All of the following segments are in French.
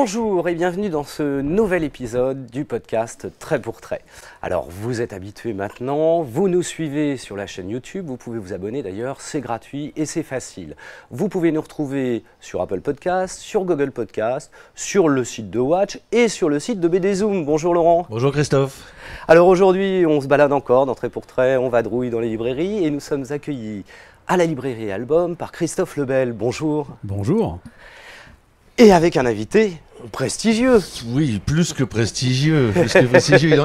Bonjour et bienvenue dans ce nouvel épisode du podcast Trait pour Trait. Alors vous êtes habitués maintenant, vous nous suivez sur la chaîne YouTube, vous pouvez vous abonner d'ailleurs, c'est gratuit et c'est facile. Vous pouvez nous retrouver sur Apple Podcast, sur Google Podcast, sur le site de Watch et sur le site de BD Zoom. Bonjour Laurent. Bonjour Christophe. Alors aujourd'hui on se balade encore dans Trait pour Trait, on vadrouille dans les librairies et nous sommes accueillis à la librairie Album par Christophe Lebel. Bonjour. Bonjour. Et avec un invité prestigieux. Oui, plus que prestigieux.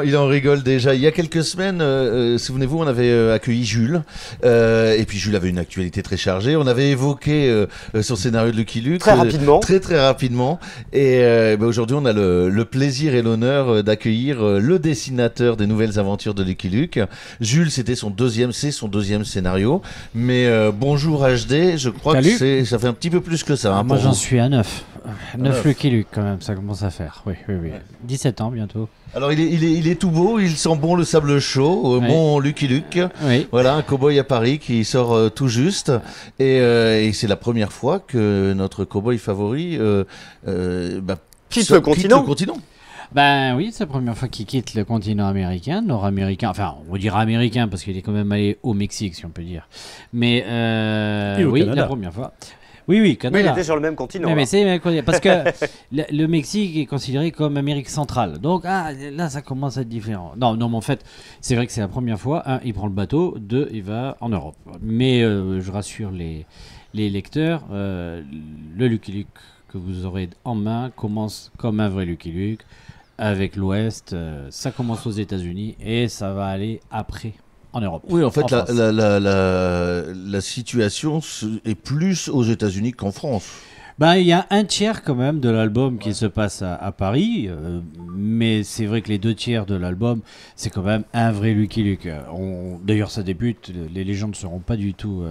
Il en rigole déjà. Il y a quelques semaines, souvenez-vous, on avait accueilli Jules. Et puis Jules avait une actualité très chargée. On avait évoqué son scénario de Lucky Luke. Très rapidement. Très rapidement. Et aujourd'hui, on a le plaisir et l'honneur d'accueillir le dessinateur des nouvelles aventures de Lucky Luke. Jules, c'est son deuxième scénario. Mais bonjour HD, je crois que ça fait un petit peu plus que ça. Hein, moi, j'en suis à 9. 9 Lucky Luke quand même, ça commence à faire. Oui. 17 ans bientôt. Alors il est tout beau, il sent bon le sable chaud, bon Lucky Luke. Oui. Voilà, un cow-boy à Paris qui sort tout juste. Et c'est la première fois que notre cow-boy favori quitte le continent. Ben oui, c'est la première fois qu'il quitte le continent américain, nord-américain, enfin on dira américain parce qu'il est quand même allé au Mexique si on peut dire. Mais oui, Canada. La première fois. Oui, Canada. Mais il était sur le même continent. Mais c'est parce que le Mexique est considéré comme Amérique centrale. Donc là, ça commence à être différent. Non, mais en fait, c'est vrai que c'est la première fois. Un, il prend le bateau. Deux, il va en Europe. Mais je rassure les lecteurs, le Lucky Luke que vous aurez en main commence comme un vrai Lucky Luke avec l'Ouest. Ça commence aux États-Unis et ça va aller après. En Europe. Oui, en fait, la situation est plus aux États-Unis qu'en France. Ben, il y a un tiers quand même de l'album qui se passe à Paris, mais c'est vrai que les 2 tiers de l'album, c'est quand même un vrai Lucky Luke. D'ailleurs, ça débute, les légendes ne seront pas du tout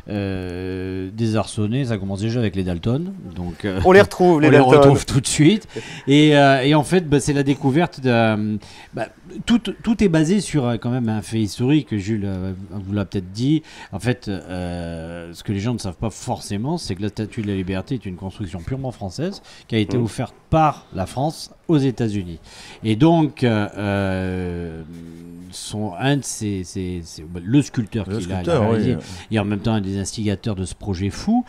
désarçonnées, ça commence déjà avec les Dalton. Donc, on les retrouve, les retrouve tout de suite. Et en fait, c'est la découverte de... tout est basé sur quand même un fait historique, Jules vous l'a peut-être dit. En fait, ce que les gens ne savent pas forcément, c'est que la Statue de la Liberté est une construction purement française qui a été offerte par la France aux États-Unis. Et donc, le sculpteur qui l'a réalisé, et en même temps un des instigateurs de ce projet fou,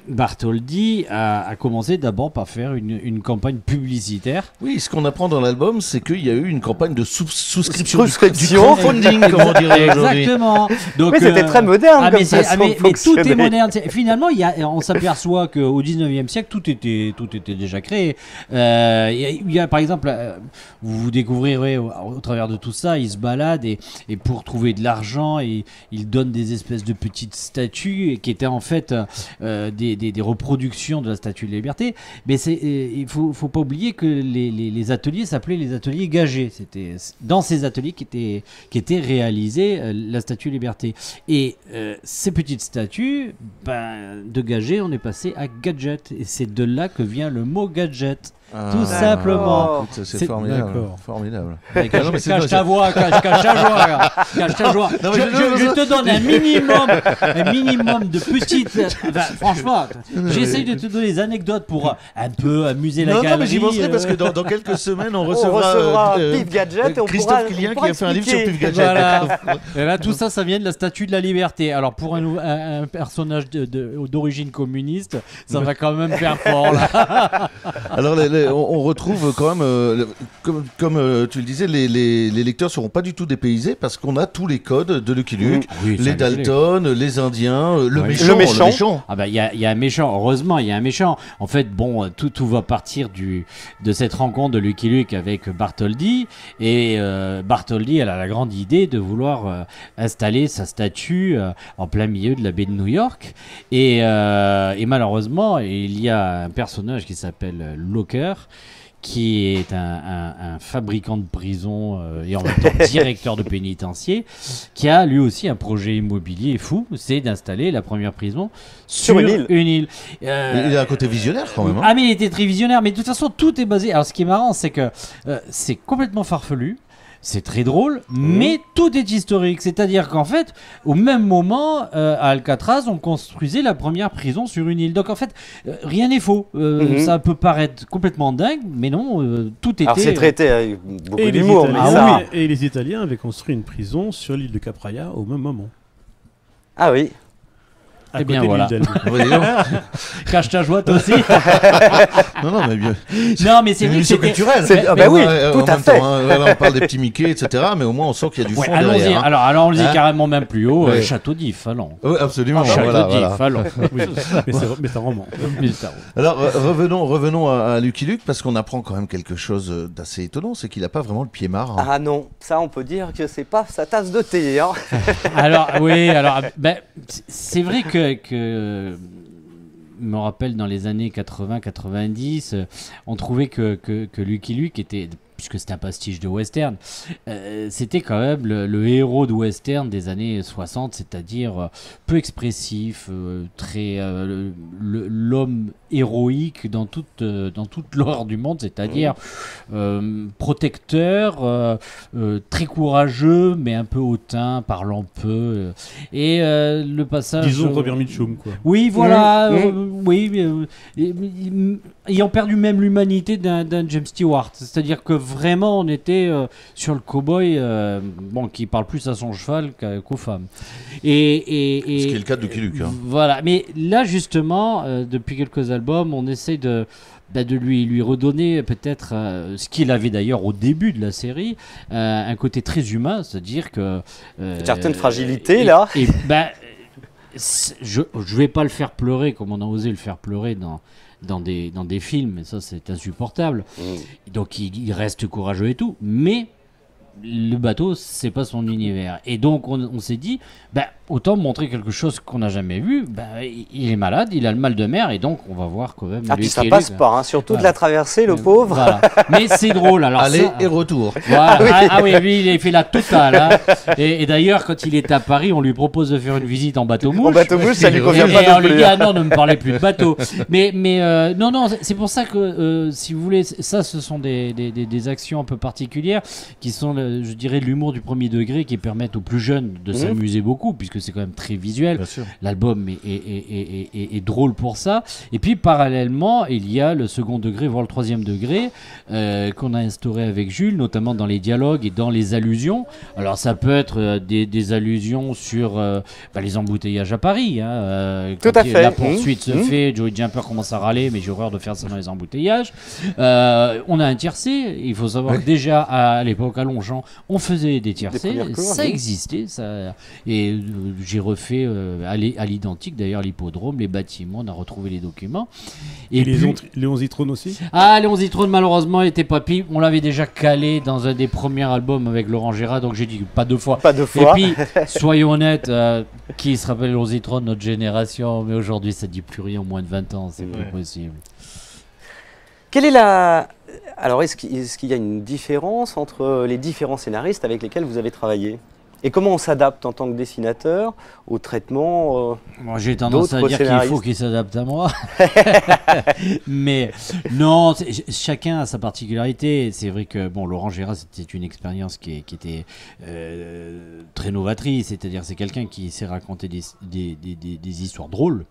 Bartholdi a commencé d'abord par faire une campagne publicitaire. Oui, ce qu'on apprend dans l'album, c'est qu'il y a eu une campagne de souscription, du crowdfunding, comme on dirait aujourd'hui. Exactement. Donc, mais c'était très moderne comme façon de mais tout est fonctionner. moderne. Finalement, on s'aperçoit qu'au 19e siècle, tout était déjà créé. Il y a, par exemple, vous découvrirez au travers de tout ça, il se balade et pour trouver de l'argent, il donne des espèces de petites statues qui étaient en fait des reproductions de la Statue de la Liberté. Mais il faut pas oublier que les ateliers s'appelaient les ateliers gagés. C'était dans ces ateliers qu'était réalisée la Statue de la Liberté. Et ces petites statues, de gagés, on est passé à gadget. Et c'est de là que vient le mot gadget. Tout simplement. C'est formidable. Cache ta voix. Je te donne un minimum de petites. Franchement, j'essaye de te donner des anecdotes pour un peu amuser la galerie. Non, mais j'y penserai parce que dans quelques semaines, on recevra Pif Gadget et Christophe Killian qui a fait un livre sur Pif Gadget. Voilà. Et là, tout ça vient de la Statue de la Liberté. Alors, pour un personnage d'origine communiste, ça va quand même faire fort là. Alors, on retrouve quand même, comme tu le disais, les lecteurs ne seront pas du tout dépaysés parce qu'on a tous les codes de Lucky Luke, les Dalton, les Indiens, le méchant. Ah il y a un méchant. Heureusement, il y a un méchant. En fait, tout va partir de cette rencontre de Lucky Luke avec Bartholdi. Et Bartholdi, elle a la grande idée de vouloir installer sa statue en plein milieu de la baie de New York. Et malheureusement, il y a un personnage qui s'appelle Locker, qui est un fabricant de prisons et en même temps directeur de pénitencier, qui a lui aussi un projet immobilier fou, c'est d'installer la première prison sur une île. Il a un côté visionnaire quand même. Mais il était très visionnaire, mais de toute façon tout est basé. Alors ce qui est marrant, c'est que c'est complètement farfelu. c'est très drôle, mais tout est historique. C'est-à-dire qu'en fait, au même moment, à Alcatraz, on construisait la première prison sur une île. Donc en fait, rien n'est faux. Ça peut paraître complètement dingue, mais non, tout était... Alors c'est traité avec beaucoup Et d'humour. les mais Italiens- ça- et les Italiens avaient construit une prison sur l'île de Capraia au même moment. Ah oui. À Eh bien, côté de voilà. l'île d'Elbe. Ouais, dis donc. Cache ta joie, toi aussi. Non, mais bien. Non, mais c'est Une vrai que émission c'était... culturelle. C'est- ah bah oui, en tout à même fait. temps, hein, voilà, on parle des petits Mickey, etc. Mais au moins, on sent qu'il y a du Ouais, fond allons-y. derrière. Hein. Alors allons-y Hein carrément même plus haut. Ouais. Château d'If, allons. Oui, absolument. Château voilà, d'If, voilà. allons. Oui, mais c'est un roman. Alors, revenons à Lucky Luke, parce qu'on apprend quand même quelque chose d'assez étonnant, c'est qu'il n'a pas vraiment le pied marin. Ah non, ça on peut dire que c'est pas sa tasse de thé. Hein. Alors, oui, alors, ben, c'est vrai que je me rappelle dans les années 80-90, on trouvait que Lucky Luke était, puisque c'était un pastiche de western, c'était quand même le héros de western des années 60, c'est-à-dire peu expressif, très l'homme héroïque dans toute l'horreur du monde, c'est-à-dire protecteur, très courageux, mais un peu hautain, parlant peu. Et le passage... Disons Robert Mitchum, quoi. Oui, voilà. Mmh. Oui, ayant perdu même l'humanité d'un James Stewart. C'est-à-dire que vraiment, on était sur le cow-boy qui parle plus à son cheval qu'aux femmes. Ce qui est le cas de Lucky Luke. Hein. Voilà. Mais là, justement, depuis quelques albums, on essaie de lui redonner peut-être ce qu'il avait d'ailleurs au début de la série, un côté très humain, c'est-à-dire que... Une certaine fragilité, là. Je vais pas le faire pleurer comme on a osé le faire pleurer dans des films, et ça c'est insupportable. Donc il reste courageux et tout, mais le bateau c'est pas son univers. Et donc on s'est dit, autant montrer quelque chose qu'on n'a jamais vu. Il est malade, il a le mal de mer, et donc on va voir quand même. Ah puis ça Lucky passe Luke. pas, hein, surtout de Voilà. la traversée, le pauvre. Voilà. Mais c'est drôle. Alors Aller ça, et retour. voilà. Ah oui, lui, il a fait la totale. Hein. Et d'ailleurs, quand il est à Paris, on lui propose de faire une visite en bateau-mouche. En bateau-mouche, ça lui Et convient on pas non lui plus. dit, ah non, ne me parlez plus de bateau. Mais non, c'est pour ça que, si vous voulez, ça, ce sont des actions un peu particulières qui sont, je dirais, l'humour du premier degré qui permettent aux plus jeunes de s'amuser beaucoup, puisque c'est quand même très visuel. Bien sûr. L'album est drôle pour ça. Et puis, parallèlement, il y a le second degré, voire le troisième degré, qu'on a instauré avec Jules, notamment dans les dialogues et dans les allusions. Alors, ça peut être des allusions sur les embouteillages à Paris. Hein, Tout quand à fait. La poursuite se fait, Joey Jumper commence à râler, mais j'ai horreur de faire ça dans les embouteillages. On a un tiercé. Il faut savoir que déjà, à l'époque, à Longchamp, on faisait des tiercés. premières cours, Ça oui. existait. Ça... Et j'ai refait à l'identique, d'ailleurs, l'hippodrome, les bâtiments, on a retrouvé les documents. Et puis- Léon Zitrone aussi. Ah, Léon Zitrone, malheureusement, était pas pire. On l'avait déjà calé dans un des premiers albums avec Laurent Gérard, donc j'ai dit pas deux fois. Pas deux fois. Et puis, soyons honnêtes, qui se rappelle Léon Zitrone, notre génération, mais aujourd'hui, ça dit plus rien, moins de 20 ans, c'est plus possible. Quelle est la... Alors, est-ce qu'il y a une différence entre les différents scénaristes avec lesquels vous avez travaillé? Et comment on s'adapte en tant que dessinateur au traitement Moi, j'ai tendance à d'autres dire qu'il faut scénaristes. qu'il s'adapte à moi. Mais non, chacun a sa particularité. C'est vrai que Laurent Gérard, c'était une expérience qui était très novatrice. C'est-à-dire, c'est quelqu'un qui sait raconter des histoires drôles.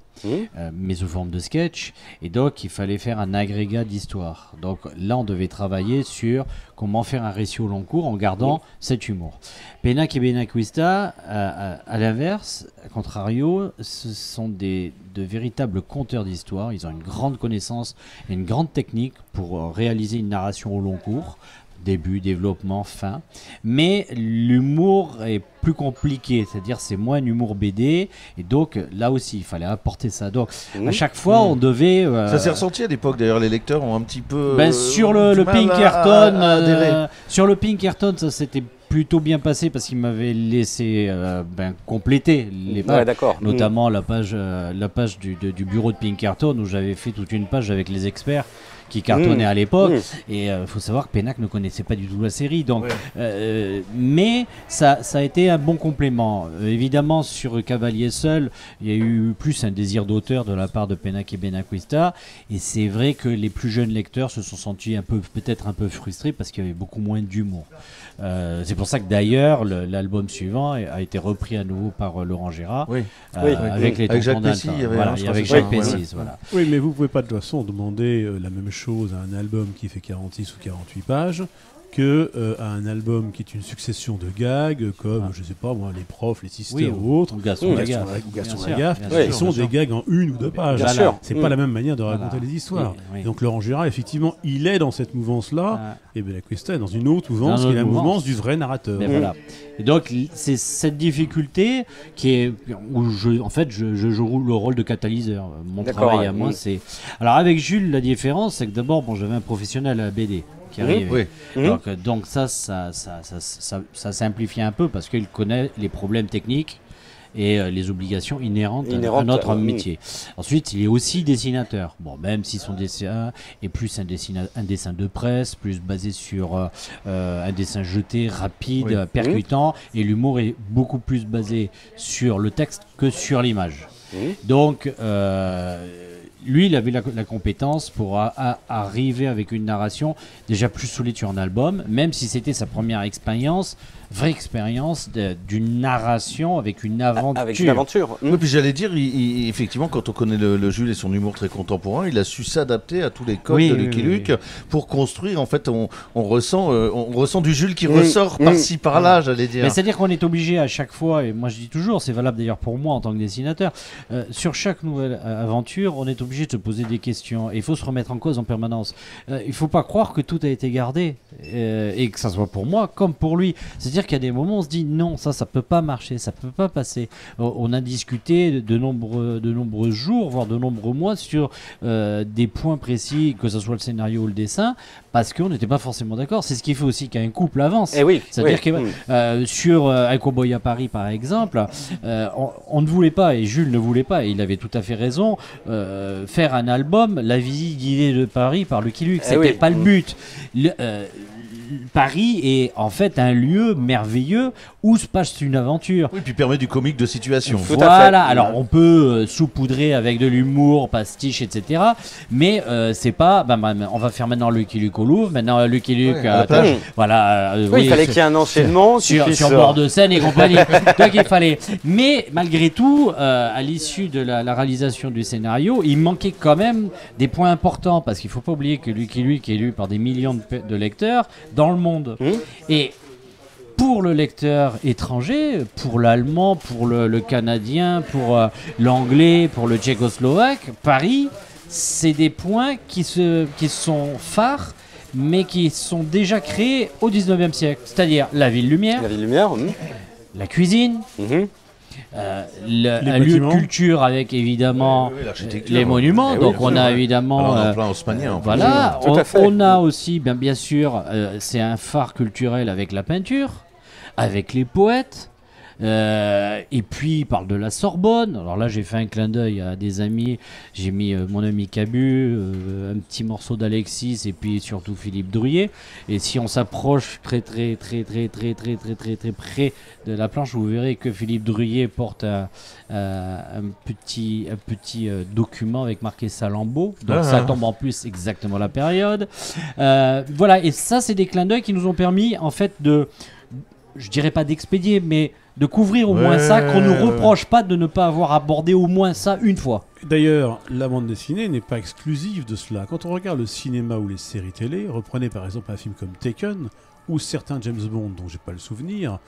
Mais sous forme de sketch, et donc il fallait faire un agrégat d'histoires. Donc là on devait travailler sur comment faire un récit au long cours en gardant cet humour. Pénac et Benacquista, à l'inverse, à contrario, ce sont de véritables conteurs d'histoires. Ils ont une grande connaissance et une grande technique pour réaliser une narration au long cours. Début, développement, fin. Mais l'humour est plus compliqué, c'est-à-dire c'est moins un humour BD, et donc là aussi il fallait apporter ça. Donc à chaque fois on devait... Ça s'est ressenti à l'époque, d'ailleurs les lecteurs ont un petit peu... sur du le mal Pinkerton, à adhérer. sur le Pinkerton, ça s'était plutôt bien passé parce qu'il m'avait laissé compléter les pages. Ouais, d'accord. Notamment la page du bureau de Pinkerton où j'avais fait toute une page avec les experts qui cartonnait à l'époque. Et il faut savoir que Pénac ne connaissait pas du tout la série. Donc, mais ça a été un bon complément. Évidemment, sur Cavalier seul, il y a eu plus un désir d'auteur de la part de Pénac et Benacquista. Et c'est vrai que les plus jeunes lecteurs se sont sentis peut-être un peu frustrés parce qu'il y avait beaucoup moins d'humour. C'est pour ça que d'ailleurs l'album suivant a été repris à nouveau par Laurent Gérard avec les avec Jacques Tontons Pessis, d'Alpha. Avec Jacques Pessis, voilà. Oui, mais vous pouvez pas de toute façon demander la même chose à un album qui fait 46 ou 48 pages que à un album qui est une succession de gags comme, je sais pas moi, les profs, les sisters ou autres, ou Gaston Lagaffe, qui sont des gags en 1 ou 2 pages. C'est pas la même manière de raconter les histoires. Et donc Laurent Gérard, effectivement, il est dans cette mouvance-là, et Benacquista est dans une autre mouvance, qui est la mouvance du vrai narrateur. Voilà. Et donc c'est cette difficulté où je joue le rôle de catalyseur. Mon travail à moi, c'est... Alors avec Jules, la différence, c'est que d'abord, j'avais un professionnel à la BD qui arrivait. Donc ça simplifie un peu parce qu'il connaît les problèmes techniques et les obligations inhérentes à notre métier. Ensuite, il est aussi dessinateur. Même si son dessin est plus un dessin de presse, plus basé sur un dessin jeté, rapide, percutant, et l'humour est beaucoup plus basé sur le texte que sur l'image. Donc, lui, il avait la compétence pour arriver avec une narration déjà plus solide sur un album, même si c'était sa première expérience, vraie expérience d'une narration avec une aventure. Avec une aventure. Oui, puis j'allais dire, effectivement, quand on connaît le Jules et son humour très contemporain, il a su s'adapter à tous les codes de Lucky Luke pour construire. En fait, on ressent du Jules qui ressort par-ci par-là, j'allais dire. Mais c'est-à-dire qu'on est obligé à chaque fois, et moi je dis toujours, c'est valable d'ailleurs pour moi en tant que dessinateur, sur chaque nouvelle aventure, on est obligé de se poser des questions et il faut se remettre en cause en permanence. Il faut pas croire que tout a été gardé et que ça soit pour moi comme pour lui. C'est-à-dire qu'il y a des moments où on se dit non, ça peut pas marcher, ça peut pas passer. On a discuté de nombreux jours, voire de nombreux mois sur des points précis, que ce soit le scénario ou le dessin, parce qu'on n'était pas forcément d'accord. C'est ce qui fait aussi qu'un couple avance. C'est-à-dire que sur Un Cowboy à Paris, par exemple, on ne voulait pas, et Jules ne voulait pas, et il avait tout à fait raison, faire un album, La visite guidée de Paris par Lucky Luke. C'était pas le but. Paris est en fait un lieu merveilleux où se passe une aventure. Oui, puis permet du comique de situation. Voilà, alors on peut saupoudrer avec de l'humour, pastiche, etc. Mais c'est pas, on va faire maintenant Lucky Luke au Louvre, maintenant Lucky Luke à la plage. Voilà. Il fallait qu'il y ait un enchaînement sur bord de Seine et compagnie. Donc il fallait. Mais malgré tout, à l'issue de la réalisation du scénario, il manquait quand même des points importants parce qu'il faut pas oublier que Lucky Luke est lu par des millions de lecteurs dans le monde. Et pour le lecteur étranger, pour l'allemand, pour le canadien, pour l'anglais, pour le tchécoslovaque, Paris, c'est des points qui sont phares, mais qui sont déjà créés au 19e siècle. C'est-à-dire la ville lumière, la cuisine, un lieu de culture avec évidemment les monuments. Donc on a évidemment voilà, on a aussi bien sûr c'est un phare culturel avec la peinture, avec les poètes. Et puis il parle de la Sorbonne. Alors là j'ai fait un clin d'œil à des amis. J'ai mis mon ami Cabu, un petit morceau d'Alexis et puis surtout Philippe Drouillet. Et si on s'approche très près de la planche, vous verrez que Philippe Drouillet porte un petit document avec marqué Salammbô. Donc ça tombe en plus exactement la période. Voilà, et ça c'est des clins d'œil qui nous ont permis en fait je dirais pas d'expédier, mais de couvrir au moins ça, qu'on ne reproche pas de ne pas avoir abordé au moins ça une fois. D'ailleurs, la bande dessinée n'est pas exclusive de cela. Quand on regarde le cinéma ou les séries télé, reprenez par exemple un film comme Taken, ou certains James Bond dont j'ai pas le souvenir,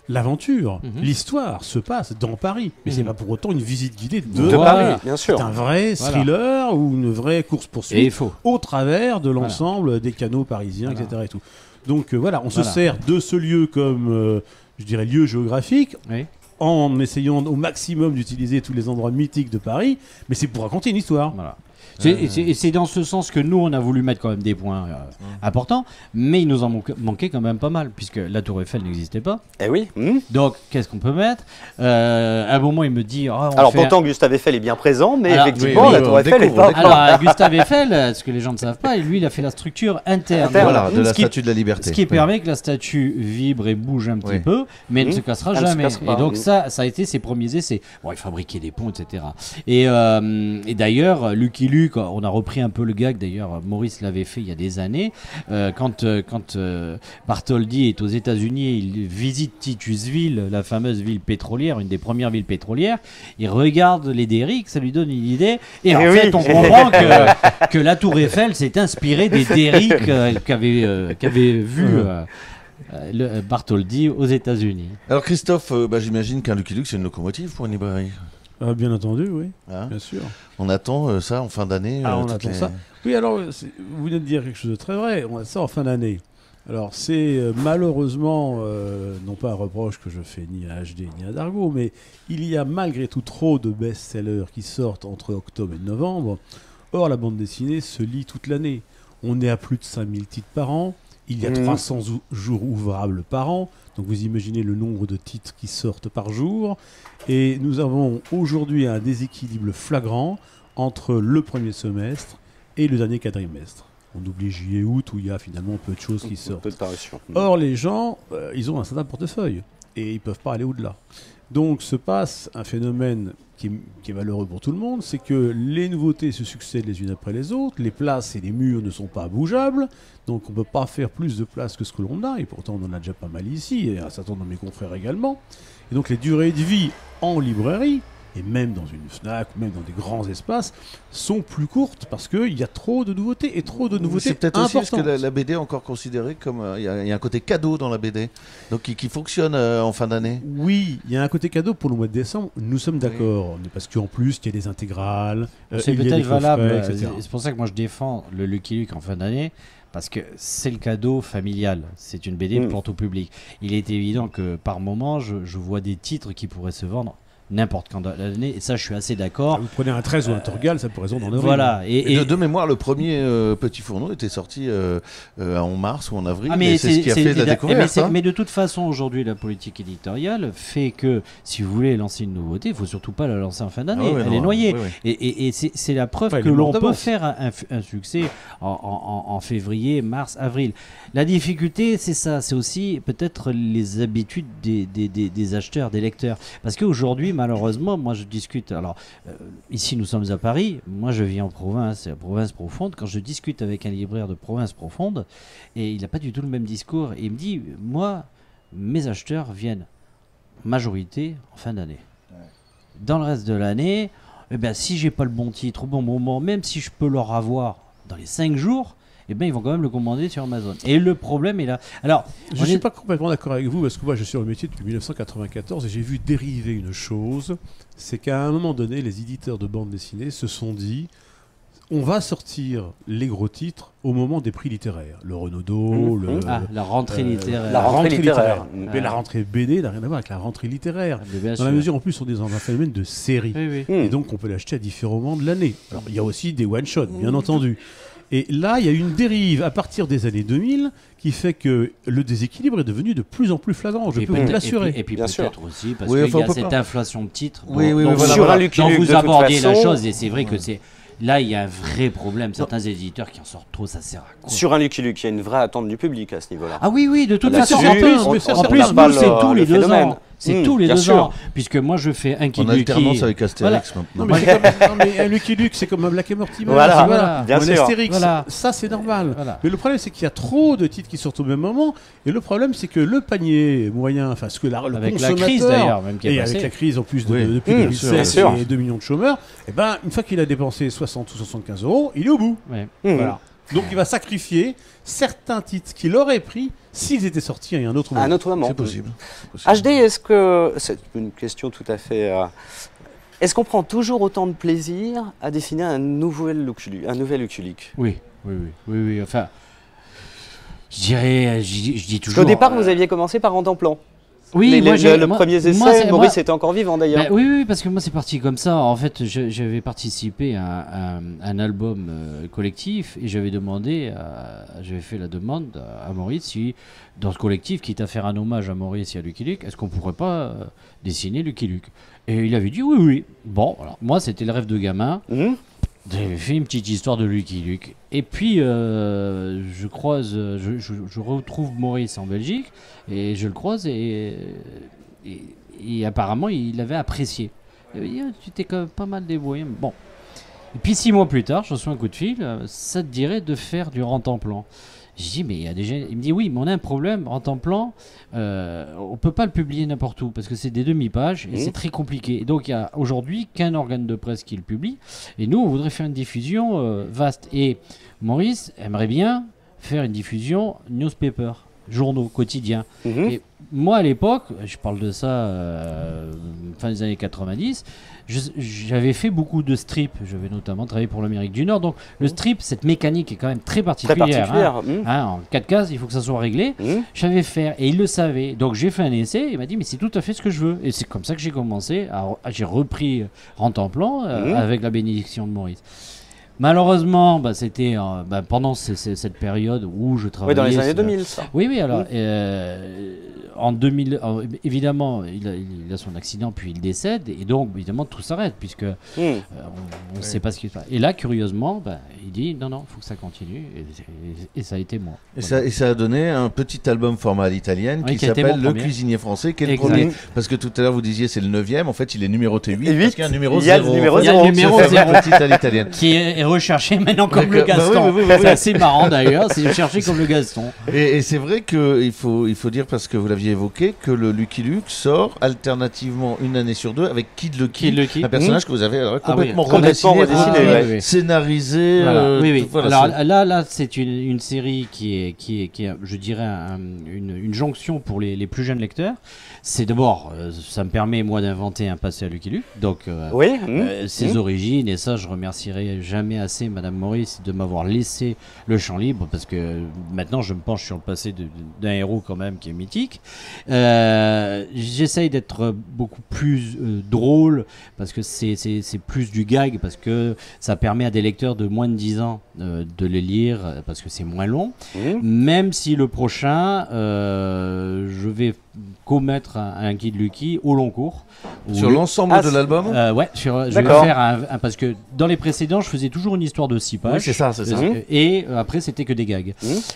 l'aventure, l'histoire se passe dans Paris, mais c'est pas pour autant une visite guidée de Paris. Bien sûr. C'est un vrai thriller ou une vraie course-poursuite au travers de l'ensemble des canaux parisiens, etc. Et tout. Donc on se sert de ce lieu comme, je dirais, lieu géographique, en essayant au maximum d'utiliser tous les endroits mythiques de Paris, mais c'est pour raconter une histoire. C'est dans ce sens que nous, on a voulu mettre quand même des points importants, mais il nous en manquait quand même pas mal, puisque la Tour Eiffel n'existait pas. Eh oui. Donc, qu'est-ce qu'on peut mettre à un moment, il me dit... alors, pourtant, Gustave Eiffel est bien présent, mais effectivement, la Tour Eiffel n'est pas... Alors, Gustave Eiffel, ce que les gens ne savent pas, lui, il a fait la structure interne. Voilà, de la Statue de la Liberté. Ce qui permet que la statue vibre et bouge un petit peu, mais ne se cassera jamais. Et donc, ça a été ses premiers essais. Bon, il fabriquait des ponts, etc. Et d'ailleurs, Lucky Luke, on a repris un peu le gag, d'ailleurs, Maurice l'avait fait il y a des années, quand Bartholdi est aux États-Unis, il visite Titusville, la fameuse ville pétrolière, une des premières villes pétrolières, il regarde les derricks, ça lui donne une idée, et en fait, on comprend que la Tour Eiffel s'est inspirée des derricks qu'avait vu Bartholdi aux États-Unis. Alors Christophe, j'imagine qu'un Lucky Luke c'est une locomotive pour une librairie. Bien entendu, oui, bien sûr. On attend ça en fin d'année. On attend ça. Oui, alors vous venez de dire quelque chose de très vrai. On a ça en fin d'année. Alors c'est malheureusement non pas un reproche que je fais ni à HD ni à Dargaud, mais il y a malgré tout trop de best-sellers qui sortent entre octobre et novembre. Or la bande dessinée se lit toute l'année. On est à plus de 5000 titres par an. Il y a 300 jours ouvrables par an. Donc vous imaginez le nombre de titres qui sortent par jour. Et nous avons aujourd'hui un déséquilibre flagrant entre le premier semestre et le dernier quadrimestre. On oublie juillet, août où il y a finalement peu de choses qui sortent. Peu de parutions. Or les gens, ils ont un certain portefeuille et ils ne peuvent pas aller au-delà. Donc se passe un phénomène qui est malheureux pour tout le monde, c'est que les nouveautés se succèdent les unes après les autres, les places et les murs ne sont pas bougeables, donc on ne peut pas faire plus de place que ce que l'on a, et pourtant on en a déjà pas mal ici, et un certain nombre de mes confrères également. Et donc les durées de vie en librairie, et même dans une FNAC, même dans des grands espaces, sont plus courtes parce qu'il y a trop de nouveautés et trop de nouveautés. C'est peut-être aussi parce que la BD est encore considérée comme... Il y a un côté cadeau dans la BD, donc qui fonctionne en fin d'année. Oui, il y a un côté cadeau pour le mois de décembre, nous sommes d'accord, parce qu'en plus, il y a des intégrales, c'est peut-être valable, c'est pour ça que moi je défends le Lucky Luke en fin d'année. Parce que c'est le cadeau familial, c'est une BD pour tout public. Il est évident que par moment, je vois des titres qui pourraient se vendre n'importe quand dans l'année, et ça je suis assez d'accord. Vous prenez un 13 ou un Torgal, ça pourrait se vendre en avril. Voilà. Et de mémoire, le premier Petit Fourneau était sorti en mars ou en avril, mais c'est ce qui a fait la découverte. Mais de toute façon, aujourd'hui, la politique éditoriale fait que si vous voulez lancer une nouveauté, il ne faut surtout pas la lancer en fin d'année, elle est noyée. Et c'est la preuve que l'on peut faire un succès en février, mars, avril. La difficulté, c'est ça, c'est aussi peut-être les habitudes des acheteurs, des lecteurs. Parce qu'aujourd'hui, malheureusement, moi je discute, alors ici nous sommes à Paris, moi je vis en province profonde, quand je discute avec un libraire de province profonde, et il n'a pas du tout le même discours, et il me dit, moi, mes acheteurs viennent majorité en fin d'année. Dans le reste de l'année, si j'ai pas le bon titre au bon moment, même si je peux leur avoir dans les 5 jours, ils vont quand même le commander sur Amazon. Et le problème est là. Alors, je ne suis pas complètement d'accord avec vous, parce que moi je suis au métier depuis 1994 et j'ai vu dériver une chose, c'est qu'à un moment donné, les éditeurs de bande dessinée se sont dit, on va sortir les gros titres au moment des prix littéraires. Le Renaudot, la rentrée littéraire. La rentrée littéraire. Mais la rentrée BD n'a rien à voir avec la rentrée littéraire. Dans la mesure, en plus, on est dans un phénomène de série. Et donc, on peut l'acheter à différents moments de l'année. Alors, il y a aussi des one-shots, bien entendu. Et là, il y a une dérive à partir des années 2000 qui fait que le déséquilibre est devenu de plus en plus flagrant, je peux vous l'assurer. Et puis peut-être aussi parce qu'il y a cette inflation de titres dont vous abordiez la chose, et c'est vrai que c'est... Là, il y a un vrai problème. Certains éditeurs qui en sortent trop, ça sert à quoi? Sur un Lucky Luke, il y a une vraie attente du public à ce niveau-là. Ah oui, de toute façon. En plus, nous, c'est tous les 2 ans. C'est tous les 2 ans. Puisque moi, je fais un Lucky Luke. En alternance avec Astérix maintenant. Mais un Lucky Luke, c'est comme un Black et Mortimer. Voilà, bien sûr. Astérix, ça, c'est normal. Mais le problème, c'est qu'il y a trop de titres qui sortent au même moment. Et le problème, c'est que le panier moyen, enfin, ce que le consommateur... la crise, d'ailleurs, même qui est et passée. avec la crise, en plus, depuis 2016 et 2 millions de chômeurs, une fois qu'il a dépensé 60 ou 75 €, il est au bout. Voilà. Donc il va sacrifier certains titres qu'il aurait pris s'ils étaient sortis à un autre moment. À un autre moment. C'est possible. HD, est-ce que... C'est une question tout à fait... Est-ce qu'on prend toujours autant de plaisir à dessiner un nouvel Lucky Luke? Oui. Enfin, je dis toujours... Parce qu'au départ, vous aviez commencé par Rentemplant. Oui, le premier essai, Maurice était encore vivant d'ailleurs. Oui, parce que moi c'est parti comme ça. En fait, j'avais participé à un album collectif et j'avais fait la demande à Maurice si, dans ce collectif, quitte à faire un hommage à Maurice et à Lucky Luke, est-ce qu'on pourrait pas dessiner Lucky Luke? Et il avait dit oui. Bon, alors, moi c'était le rêve de gamin. J'avais fait une petite histoire de Lucky Luke. Et puis, je retrouve Maurice en Belgique, et je le croise, et apparemment, il avait apprécié. Il avait dit, tu t'es quand même pas mal débrouillé. Bon. Et puis, 6 mois plus tard, je reçois un coup de fil, ça te dirait de faire du Rantanplan. Je dis, mais il y a déjà... Il me dit, oui, mais on a un problème, Rantanplan, on peut pas le publier n'importe où, parce que c'est des demi-pages, et c'est très compliqué. Et donc, il y a aujourd'hui qu'un organe de presse qui le publie, et nous, on voudrait faire une diffusion vaste. Et Maurice aimerait bien faire une diffusion newspaper, journaux, quotidiens. Et moi, à l'époque, je parle de ça fin des années 90, j'avais fait beaucoup de strips. J'avais notamment travaillé pour l'Amérique du Nord. Donc, le strip, cette mécanique est quand même très particulière. En 4 cases, il faut que ça soit réglé. J'avais fait, et il le savait. Donc, j'ai fait un essai. Il m'a dit, mais c'est tout à fait ce que je veux. Et c'est comme ça que j'ai commencé. J'ai repris Rantanplan avec la bénédiction de Maurice. Malheureusement, c'était pendant cette période où je travaillais. Oui, dans les années 2000, ça. Oui, alors, en 2000, évidemment, il a son accident, puis il décède, et donc, évidemment, tout s'arrête, puisque on ne sait pas ce qui se passe. Et là, curieusement, il dit, non, il faut que ça continue, et ça a été moi. Et ça a donné un petit album format à l'italienne qui s'appelle Le Cuisinier Français, qui est le premier. Parce que tout à l'heure, vous disiez, c'est le 9e, en fait, il est numéroté 8, parce qu'il y a un numéro 0. Il y a le numéro 0, petit à l'italienne. Qui est recherché maintenant comme le Gaston. C'est assez marrant d'ailleurs, c'est cherché comme le Gaston. Et c'est vrai qu'il faut dire, parce que vous l'aviez évoqué, que le Lucky Luke sort alternativement une année sur deux avec Kid Lucky, un personnage que vous avez complètement redessiné, scénarisé. Alors là, c'est une série qui est, je dirais, une jonction pour les plus jeunes lecteurs. C'est d'abord, ça me permet moi d'inventer un passé à Lucky Luke, donc ses origines, et ça je remercierai jamais assez Madame Maurice de m'avoir laissé le champ libre, parce que maintenant je me penche sur le passé d'un héros quand même qui est mythique. J'essaye d'être beaucoup plus drôle, parce que c'est plus du gag, parce que ça permet à des lecteurs de moins de 10 ans de les lire, parce que c'est moins long, même si le prochain je vais commettre un Kid Lucky au long cours. Sur l'ensemble de l'album ouais, je vais faire parce que dans les précédents, je faisais toujours une histoire de 6 pages. Oui, c'est ça. Et après, c'était que des gags.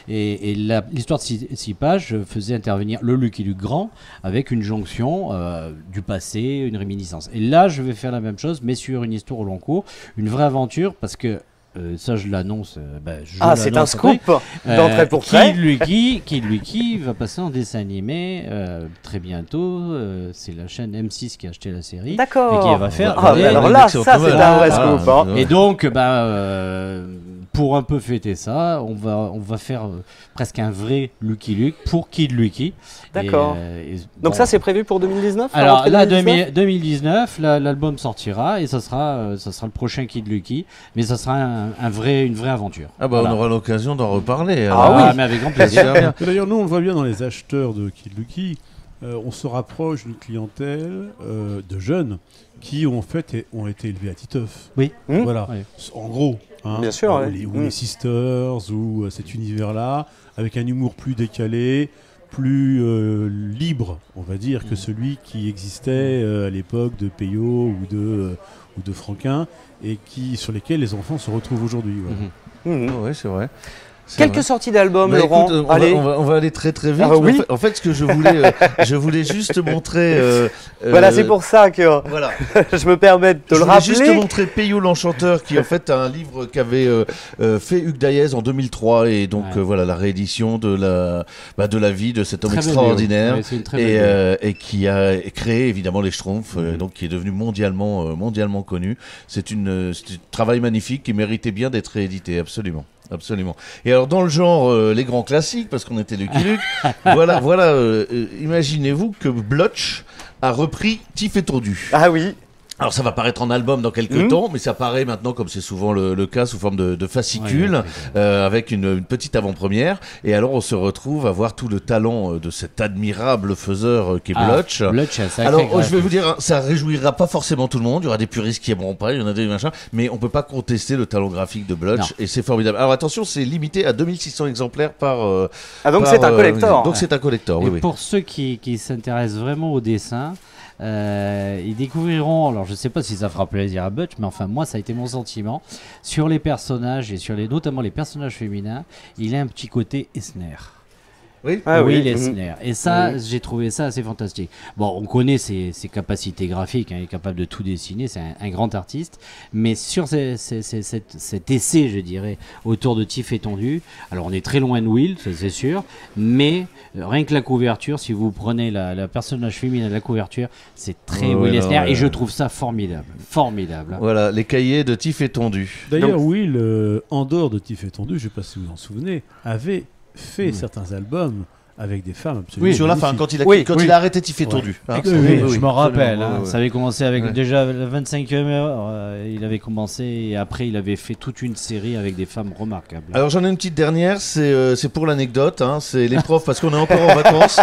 Et l'histoire de 6 pages, je faisais intervenir le Lucky Luke grand avec une jonction du passé, une réminiscence. Et là, je vais faire la même chose, mais sur une histoire au long cours, une vraie aventure, parce que ça je l'annonce. C'est un scoop d'entrée pour trait. Kid Lucky va passer en dessin animé très bientôt. C'est la chaîne M6 qui a acheté la série. D'accord. Et qui va faire. Alors là, ça c'est un vrai scoop. Et donc, pour un peu fêter ça, on va faire presque un vrai Lucky Luke pour Kid Lucky. D'accord. Donc ça c'est prévu pour 2019. Alors là, 2019, l'album sortira et ça sera le prochain Kid Lucky, mais ça sera une vraie aventure. On aura l'occasion d'en reparler. Mais avec grand plaisir. D'ailleurs, nous on le voit bien dans les acheteurs de Kid Lucky. On se rapproche d'une clientèle de jeunes qui ont été élevés à Titeuf. Oui. Voilà. En gros. Bien sûr. Ou les Sisters, ou cet univers-là, avec un humour plus décalé, plus libre, on va dire, que celui qui existait à l'époque de Peyo ou de Franquin, et sur lesquels les enfants se retrouvent aujourd'hui. Voilà. Oui, c'est vrai. Quelques sorties d'albums, Laurent. Écoute, on va aller très très vite. En fait, ce que je voulais juste montrer. Voilà, c'est pour ça que je me permets de te le rappeler. Je voulais juste montrer Peyo l'Enchanteur, qui en fait a un livre qu'avait fait Hugues Daillez en 2003, et donc la réédition de la vie de cet homme extraordinaire, et qui a créé évidemment les Schtroumpfs, donc qui est devenu mondialement connu. C'est un travail magnifique qui méritait bien d'être réédité, absolument. Et alors dans le genre les grands classiques, parce qu'on était Lucky Luke, imaginez-vous que Blotch a repris Tif et Tordu. Ah oui. Alors ça va paraître en album dans quelques temps, mais ça paraît maintenant, comme c'est souvent le cas, sous forme de fascicule, avec une petite avant-première. Et alors on se retrouve à voir tout le talent de cet admirable faiseur qu'est Blutch. Alors je vais vous dire, ça réjouira pas forcément tout le monde, il y aura des puristes qui aimeront pas, il y en a des machins, mais on peut pas contester le talent graphique de Blutch, et c'est formidable. Alors attention, c'est limité à 2600 exemplaires par... donc c'est un collector. Donc c'est un collector, oui. Pour ceux qui s'intéressent vraiment au dessin, ils découvriront, alors je sais pas si ça fera plaisir à Butch, mais enfin moi ça a été mon sentiment, sur les personnages et notamment les personnages féminins, il a un petit côté Eisner. Oui, Eisner. Et ça, j'ai trouvé ça assez fantastique. Bon, on connaît ses capacités graphiques, il est capable de tout dessiner, c'est un grand artiste, mais sur cet essai, je dirais, autour de Tiff étendu, alors on est très loin de Will, ça c'est sûr, mais rien que la couverture, si vous prenez la personnage féminin de la couverture, c'est très Will Eisner, et je trouve ça formidable. Voilà, les cahiers de Tiff étendu. D'ailleurs, Will, en dehors de Tiff étendu, je ne sais pas si vous vous en souvenez, avait fait certains albums avec des femmes absolument. Oui, sur la fin, quand il a arrêté Tiff étendu. Je me rappelle. Ça avait commencé avec déjà la 25e heure. Il avait commencé et après il avait fait toute une série avec des femmes remarquables. Alors j'en ai une petite dernière, c'est pour l'anecdote. C'est les profs parce qu'on est encore en vacances.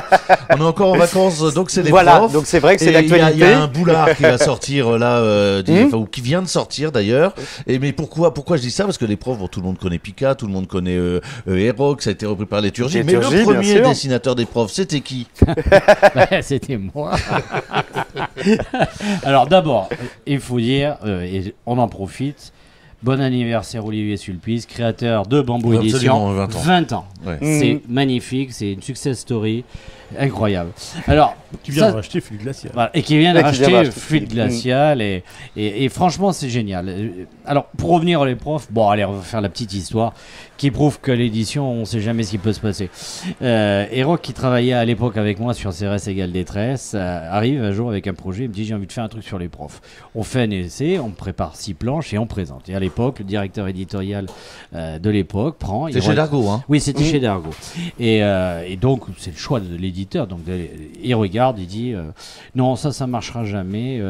Donc c'est les profs. Voilà, donc c'est vrai que c'est l'actualité. Il y a un boulard qui va sortir là, ou qui vient de sortir d'ailleurs. Mais pourquoi je dis ça? Parce que les profs, tout le monde connaît Pika, tout le monde connaît Héroc, ça a été repris par les Turgis. Mais le premier dessinateur des profs, c'était qui? C'était moi. Alors d'abord, il faut dire, et on en profite, bon anniversaire Olivier Sulpice, créateur de Bambou Édition. 20 ans. Ouais. C'est magnifique, c'est une success story incroyable. Alors, qui vient de racheter Fluide Glacial. Voilà, et qui vient de racheter Fluide Glacial et franchement c'est génial. Alors pour revenir aux profs, bon allez on va faire la petite histoire qui prouve que l'édition on sait jamais ce qui peut se passer. Héroc qui travaillait à l'époque avec moi sur CRS égale détresse arrive un jour avec un projet, il me dit j'ai envie de faire un truc sur les profs. On fait un essai, on prépare 6 planches et on présente. Et à l'époque le directeur éditorial de l'époque prend... C'est chez Dargaud hein. Oui c'était chez Dargaud. Et donc c'est le choix de l'éditeur. Donc il regarde, il dit non ça marchera jamais,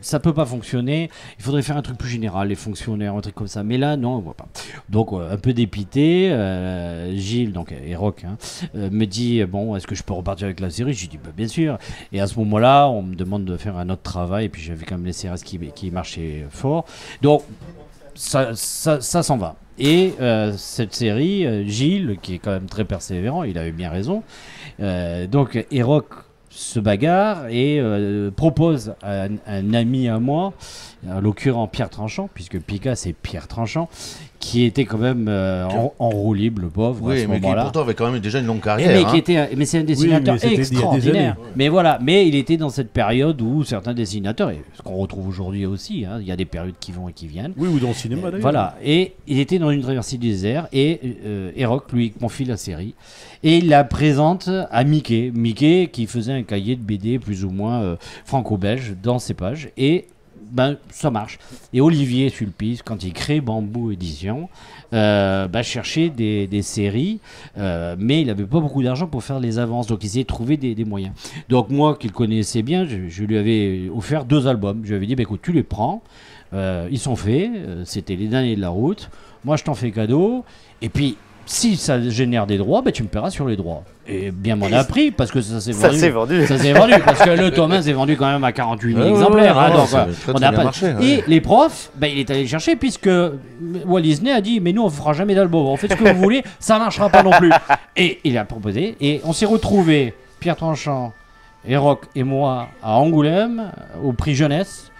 ça peut pas fonctionner, il faudrait faire un truc plus général, les fonctionnaires, un truc comme ça, mais là non on voit pas. Donc un peu dépité, Gilles, donc Héroc me dit bon est-ce que je peux repartir avec la série? J'ai dit bah, bien sûr, et à ce moment là on me demande de faire un autre travail et puis j'avais quand même les CRS qui marchaient fort, donc ça s'en va. Et cette série, Gilles, qui est quand même très persévérant, il avait bien raison. Donc Héroc se bagarre et propose à un ami à moi, en l'occurrence Pierre Tranchant, puisque Pika c'est Pierre Tranchant, qui était quand même en roue libre, le pauvre, à ce moment-là. Mais qui pourtant avait quand même déjà une longue carrière. Mais c'est un dessinateur extraordinaire. Mais voilà, mais il était dans cette période où certains dessinateurs, et ce qu'on retrouve aujourd'hui aussi, il y a des périodes qui vont et qui viennent. Oui, ou dans le cinéma d'ailleurs. Voilà, et il était dans une traversée du désert, et Héroc lui confie la série, et il la présente à Mickey. Mickey qui faisait un cahier de BD plus ou moins franco-belge dans ses pages, et ben, ça marche. Et Olivier Sulpice, quand il crée Bambou Édition, cherchait des séries, mais il n'avait pas beaucoup d'argent pour faire les avances, donc il essayait de trouver des moyens. Donc moi, qui le connaissais bien, je lui avais offert 2 albums. Je lui avais dit, écoute, tu les prends, ils sont faits, c'était les derniers de la route, moi je t'en fais cadeau, et puis si ça génère des droits, tu me paieras sur les droits. Et bien m'en a pris, parce que ça s'est vendu. Ça s'est vendu, parce que le tome 1 s'est vendu quand même à 48 000 exemplaires. Donc, on n'a pas... marché, Et les profs, il est allé le chercher, puisque Walt Disney a dit, mais nous on ne fera jamais d'album, on fait ce que vous voulez, ça ne marchera pas non plus. Et il a proposé, et on s'est retrouvés, Pierre Tranchant, Héroc et moi, à Angoulême, au prix jeunesse,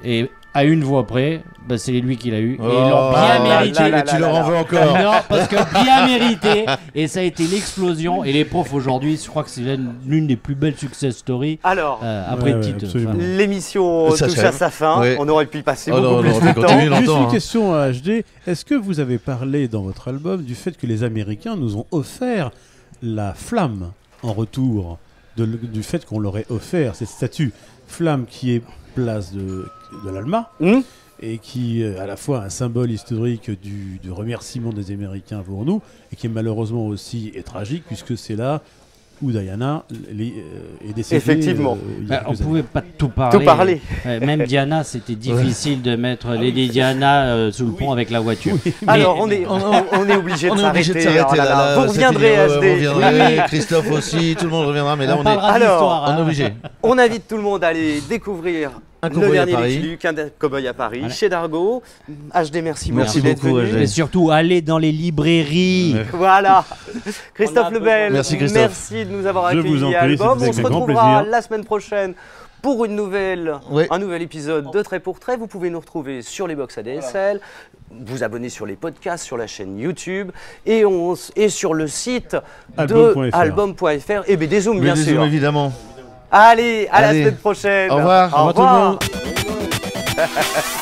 et à une voix près, c'est lui qui l'a eu. Et ils l'ont bien mérité. Tu leur en veux encore? Non, parce que bien mérité. Et ça a été l'explosion. Et les profs aujourd'hui, je crois que c'est l'une des plus belles success stories. Alors, après l'émission touche à sa fin. Ouais. On aurait pu y passer beaucoup plus de temps. Juste une question à HD. Est-ce que vous avez parlé dans votre album du fait que les Américains nous ont offert la flamme en retour du fait qu'on leur ait offert cette statue flamme qui est place de l'Alma et qui est à la fois un symbole historique du remerciement des Américains pour nous et qui est malheureusement aussi tragique puisque c'est là où Diana est décédée. Effectivement. On ne pouvait pas tout parler. Même Diana, c'était difficile de mettre Lady Diana sous le pont avec la voiture. Oui. Alors, on est obligé de s'arrêter. Là. Vous reviendrez, SD. Christophe aussi, tout le monde reviendra, mais là, on est obligé. On invite tout le monde à aller découvrir le dernier Lucky Luke, un cowboy à Paris, chez Dargaud. HD, merci beaucoup d'être venu. Et surtout, allez dans les librairies. Voilà. Christophe Lebel, merci de nous avoir accueillis à Album. On se retrouvera la semaine prochaine pour un nouvel épisode de Trait pour Trait. Vous pouvez nous retrouver sur les box ADSL, vous abonner sur les podcasts, sur la chaîne YouTube et sur le site de album.fr et BDZoom, bien sûr. Évidemment. Allez, à la semaine prochaine. Au revoir. Au revoir. Tout le monde.